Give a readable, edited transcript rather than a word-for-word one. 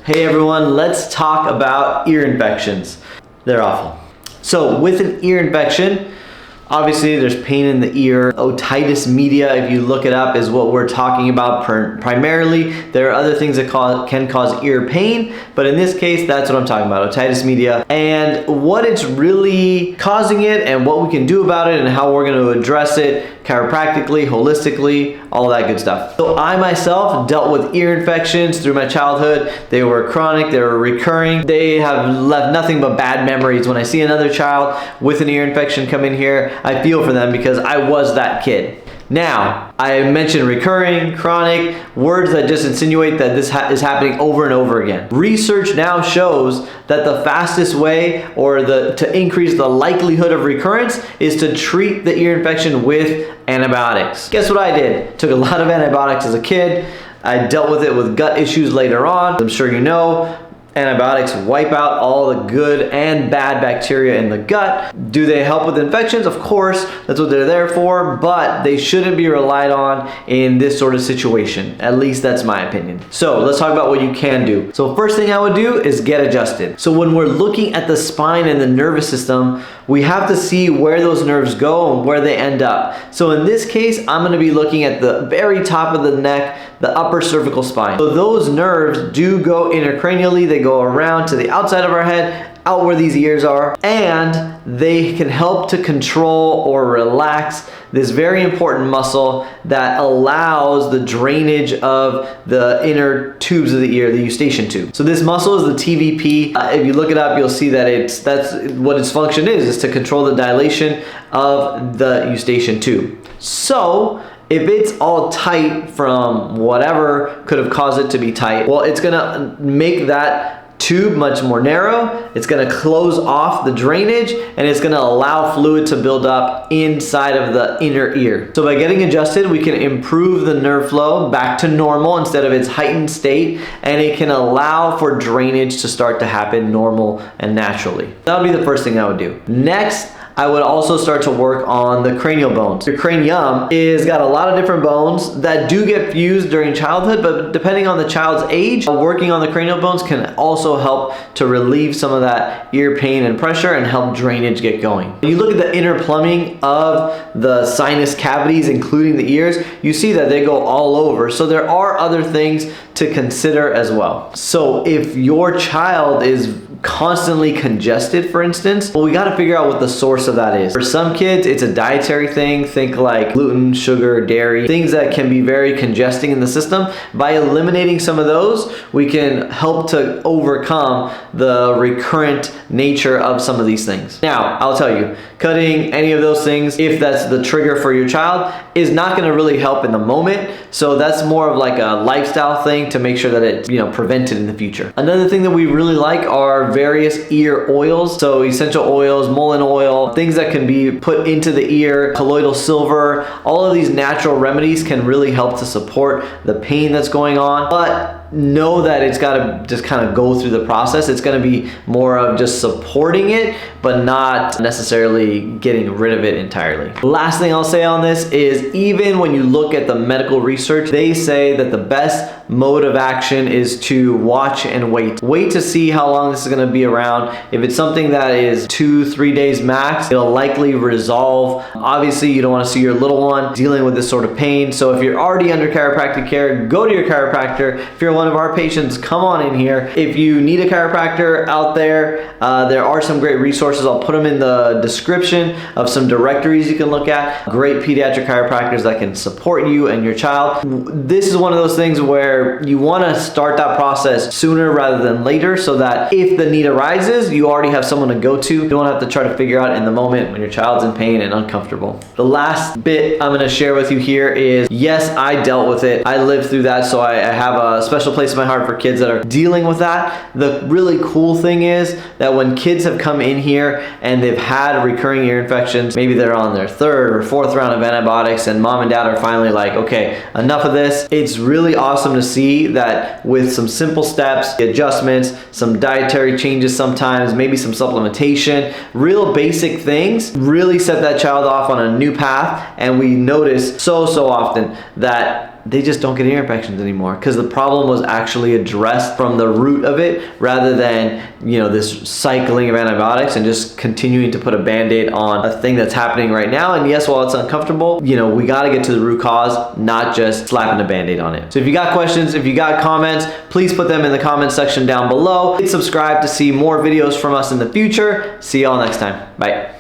Hey everyone, let's talk about ear infections. They're awful. So with an ear infection, obviously there's pain in the ear. Otitis media, if you look it up, is what we're talking about primarily. There are other things that can cause ear pain, but in this case, that's what I'm talking about, otitis media. And what it's really causing it and what we can do about it and how we're going to address it chiropractically, holistically, all that good stuff. So I myself dealt with ear infections through my childhood. They were chronic, they were recurring. They have left nothing but bad memories. When I see another child with an ear infection come in here, I feel for them because I was that kid. Now, I mentioned recurring, chronic, words that just insinuate that this is happening over and over again. Research now shows that the fastest way or to increase the likelihood of recurrence is to treat the ear infection with antibiotics. Guess what I did? Took a lot of antibiotics as a kid. I dealt with it with gut issues later on. I'm sure you know. Antibiotics wipe out all the good and bad bacteria in the gut. Do they help with infections? Of course, that's what they're there for, but they shouldn't be relied on in this sort of situation. At least that's my opinion. So let's talk about what you can do. So first thing I would do is get adjusted. So when we're looking at the spine and the nervous system, we have to see where those nerves go and where they end up. So in this case, I'm gonna be looking at the very top of the neck, the upper cervical spine. So those nerves do go intracranially, they go around to the outside of our head, out where these ears are, and they can help to control or relax this very important muscle that allows the drainage of the inner tubes of the ear, the eustachian tube. So this muscle is the TVP. If you look it up, you'll see that that's what its function is to control the dilation of the eustachian tube. So if it's all tight from whatever could have caused it to be tight, well, it's gonna make that tube much more narrow. It's going to close off the drainage and it's going to allow fluid to build up inside of the inner ear. So by getting adjusted, we can improve the nerve flow back to normal instead of its heightened state, and it can allow for drainage to start to happen normal and naturally. That would be the first thing I would do. Next, I would also start to work on the cranial bones. Your cranium is got a lot of different bones that do get fused during childhood, but depending on the child's age, working on the cranial bones can also help to relieve some of that ear pain and pressure and help drainage get going. When you look at the inner plumbing of the sinus cavities, including the ears, you see that they go all over. So there are other things to consider as well. So if your child is constantly congested, for instance, well, we got to figure out what the source of that is. For some kids, it's a dietary thing. Think like gluten, sugar, dairy, things that can be very congesting in the system. By eliminating some of those, we can help to overcome the recurrent nature of some of these things. Now, I'll tell you, cutting any of those things, if that's the trigger for your child, is not going to really help in the moment. So that's more of like a lifestyle thing to make sure that it's, prevented in the future. Another thing that we really like are various ear oils. So essential oils, mullein oil, things that can be put into the ear, colloidal silver, all of these natural remedies can really help to support the pain that's going on. But know that it's got to just kind of go through the process. It's going to be more of just supporting it, but not necessarily getting rid of it entirely. Last thing I'll say on this is, even when you look at the medical research, they say that the best mode of action is to watch and wait. Wait to see how long this is going to be around. If it's something that is 2-3 days max, it'll likely resolve. Obviously, you don't want to see your little one dealing with this sort of pain. So if you're already under chiropractic care, go to your chiropractor. If you're one of our patients, come on in here. If you need a chiropractor out there, there are some great resources. I'll put them in the description of some directories you can look at. Great pediatric chiropractors that can support you and your child. This is one of those things where you want to start that process sooner rather than later, so that if the need arises, you already have someone to go to. You don't have to try to figure out in the moment when your child's in pain and uncomfortable. The last bit I'm going to share with you here is, yes, I dealt with it. I lived through that, so I have a special place in my heart for kids that are dealing with that. The really cool thing is that when kids have come in here and they've had recurring ear infections, maybe they're on their 3rd or 4th round of antibiotics, and mom and dad are finally like, okay, enough of this. It's really awesome to see that with some simple steps, adjustments, some dietary changes sometimes, maybe some supplementation, real basic things really set that child off on a new path. And we notice so often that they just don't get ear infections anymore because the problem was actually addressed from the root of it rather than, you know, this cycling of antibiotics and just continuing to put a band-aid on a thing that's happening right now. And yes, while it's uncomfortable, you know, we got to get to the root cause, not just slapping a band-aid on it. So if you got questions, if you got comments, please put them in the comment section down below. Hit subscribe to see more videos from us in the future. See y'all next time. Bye.